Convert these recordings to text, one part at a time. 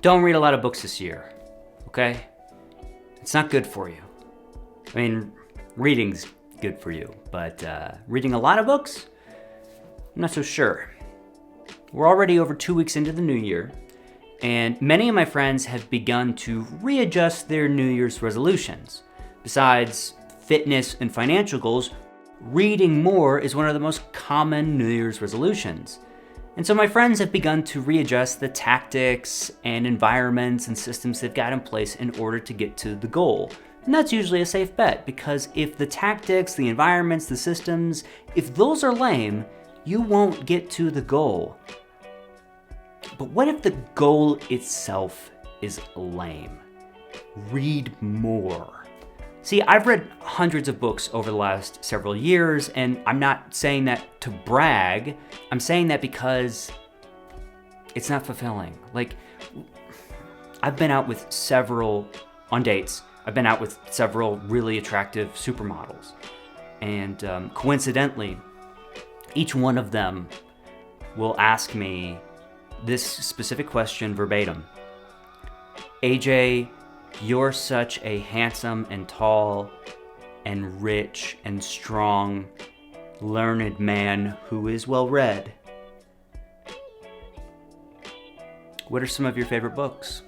don't read a lot of books this year, okay? It's not good for you. I mean, reading's good for you, but reading a lot of books, I'm not so sure. We're already over 2 weeks into the new year, and many of my friends have begun to readjust their New Year's resolutions. Besides fitness and financial goals, reading more is one of the most common New Year's resolutions. And so my friends have begun to readjust the tactics and environments and systems they've got in place in order to get to the goal. And that's usually a safe bet, because if the tactics, the environments, the systems, if those are lame, you won't get to the goal. But what if the goal itself is lame? Read more. See, I've read hundreds of books over the last several years, and I'm not saying that to brag. I'm saying that because it's not fulfilling. Like, I've been out with on dates, I've been out with several really attractive supermodels. And coincidentally, each one of them will ask me this specific question verbatim. AJ, you're such a handsome and tall and rich and strong, learned man who is well read. What are some of your favorite books?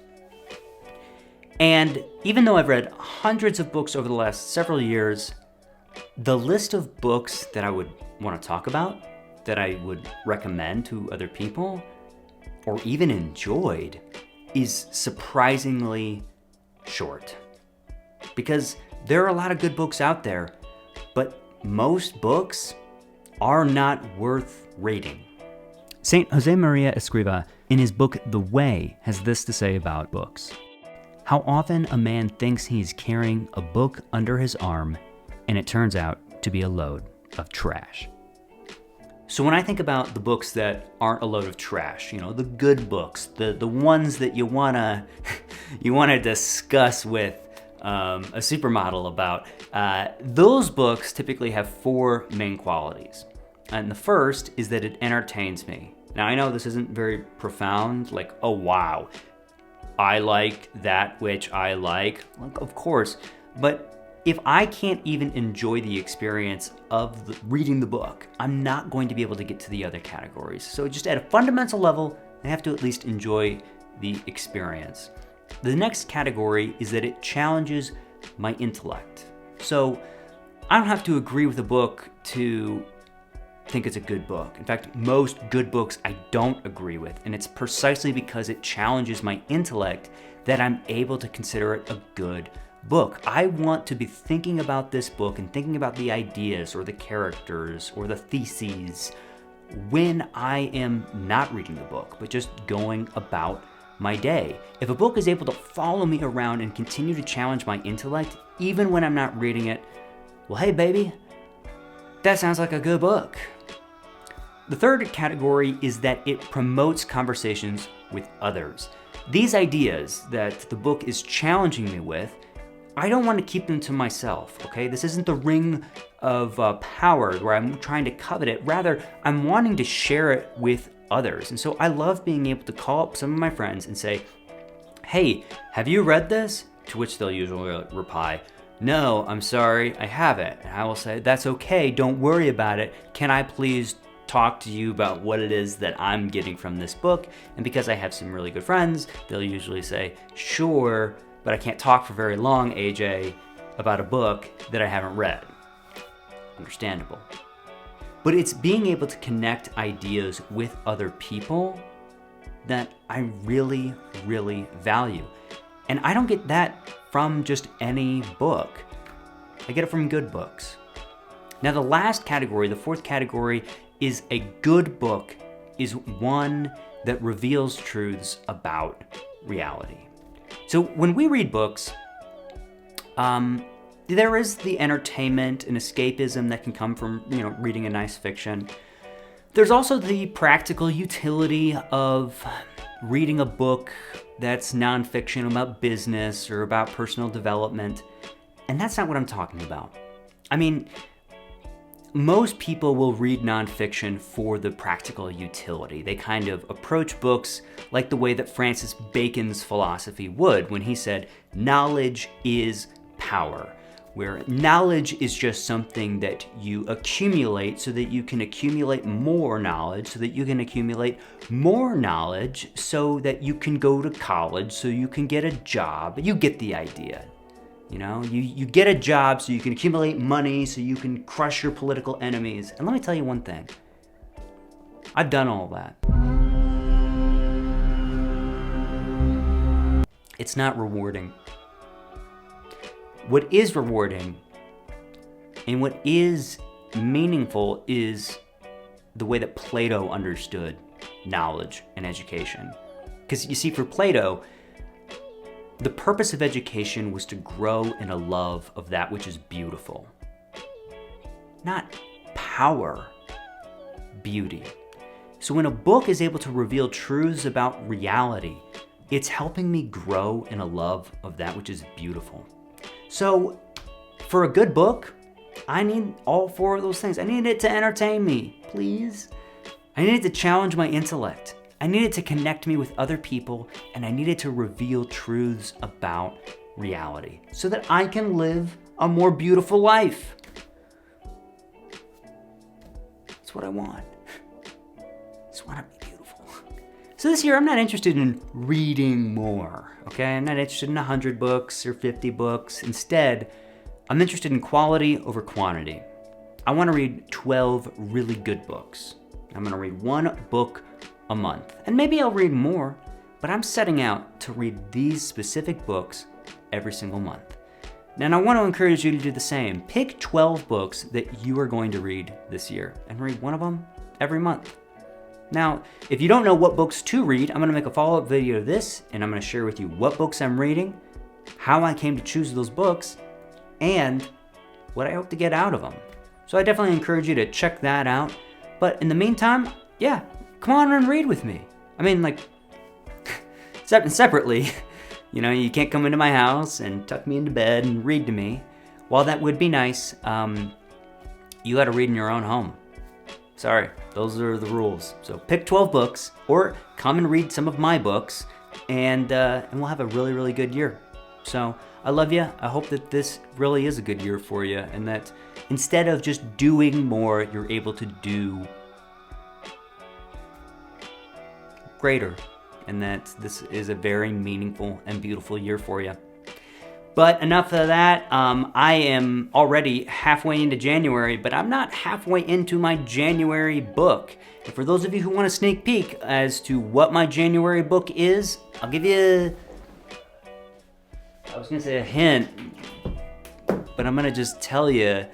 And even though I've read hundreds of books over the last several years, the list of books that I would want to talk about, that I would recommend to other people, or even enjoyed, is surprisingly short. Because there are a lot of good books out there, but most books are not worth reading. Saint Jose Maria Escriva, in his book The Way, has this to say about books. How often a man thinks he's carrying a book under his arm, and it turns out to be a load of trash. So when I think about the books that aren't a load of trash, the good books, the ones that you wanna discuss with a supermodel about, those books typically have 4 main qualities. And the first is that it entertains me. Now I know this isn't very profound, like, oh wow, I like that which I like. Of course, but if I can't even enjoy the experience of reading the book, I'm not going to be able to get to the other categories. So just at a fundamental level, I have to at least enjoy the experience. The next category is that it challenges my intellect. So I don't have to agree with a book to think it's a good book. In fact, most good books I don't agree with, and it's precisely because it challenges my intellect that I'm able to consider it a good book. I want to be thinking about this book and thinking about the ideas or the characters or the theses when I am not reading the book, but just going about my day. If a book is able to follow me around and continue to challenge my intellect, even when I'm not reading it, well, hey baby, that sounds like a good book. The third category is that it promotes conversations with others. These ideas that the book is challenging me with, I don't want to keep them to myself, okay? This isn't the ring of power where I'm trying to covet it. Rather, I'm wanting to share it with others. And so I love being able to call up some of my friends and say, hey, have you read this? To which they'll usually reply, no, I'm sorry, I haven't. And I will say, that's okay, don't worry about it. Can I please talk to you about what it is that I'm getting from this book? And because I have some really good friends, they'll usually say, sure, but I can't talk for very long, AJ, about a book that I haven't read. Understandable. But it's being able to connect ideas with other people that I really, really value. And I don't get that from just any book. I get it from good books. Now the last category, the fourth category, is a good book is one that reveals truths about reality. So when we read books, there is the entertainment and escapism that can come from, reading a nice fiction. There's also the practical utility of reading a book that's nonfiction about business or about personal development. And that's not what I'm talking about. I mean, most people will read nonfiction for the practical utility. They kind of approach books like the way that Francis Bacon's philosophy would when he said, knowledge is power, where knowledge is just something that you accumulate so that you can accumulate more knowledge, so that you can accumulate more knowledge, so that you can go to college, so you can get a job. You get the idea. You know, you get a job so you can accumulate money, so you can crush your political enemies. And let me tell you one thing. I've done all that. It's not rewarding. What is rewarding and what is meaningful is the way that Plato understood knowledge and education. Because you see, for Plato, the purpose of education was to grow in a love of that which is beautiful. Not power, beauty. So when a book is able to reveal truths about reality, it's helping me grow in a love of that which is beautiful. So for a good book, I need all four of those things. I need it to entertain me, please. I need it to challenge my intellect. I needed to connect me with other people, and I needed to reveal truths about reality so that I can live a more beautiful life. That's what I want. I just want to be beautiful. So this year, I'm not interested in reading more, okay? I'm not interested in 100 books or 50 books. Instead, I'm interested in quality over quantity. I want to read 12 really good books. I'm going to read one book a month. And maybe I'll read more, but I'm setting out to read these specific books every single month. And I want to encourage you to do the same. Pick 12 books that you are going to read this year and read one of them every month. Now, if you don't know what books to read, I'm going to make a follow-up video of this, and I'm going to share with you what books I'm reading, how I came to choose those books, and what I hope to get out of them. So I definitely encourage you to check that out. But in the meantime, yeah, come on and read with me. I mean, like, separately, you know, you can't come into my house and tuck me into bed and read to me. While that would be nice, you got to read in your own home. Sorry, those are the rules. So pick 12 books, or come and read some of my books, and we'll have a really, really good year. So I love you. I hope that this really is a good year for you, and that instead of just doing more, you're able to do greater, and that this is a very meaningful and beautiful year for you. But enough of that. I am already halfway into January, but I'm not halfway into my January book. And for those of you who want a sneak peek as to what my January book is, I'll give you, I was going to say a hint, but I'm going to just tell you,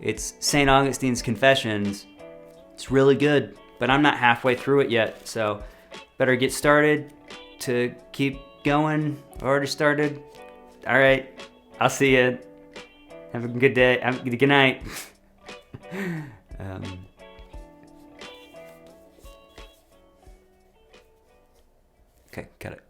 it's St. Augustine's Confessions. It's really good, but I'm not halfway through it yet, so better get started to keep going. Already started. All right, I'll see you. Have a good day. Have a good night. Okay, got it.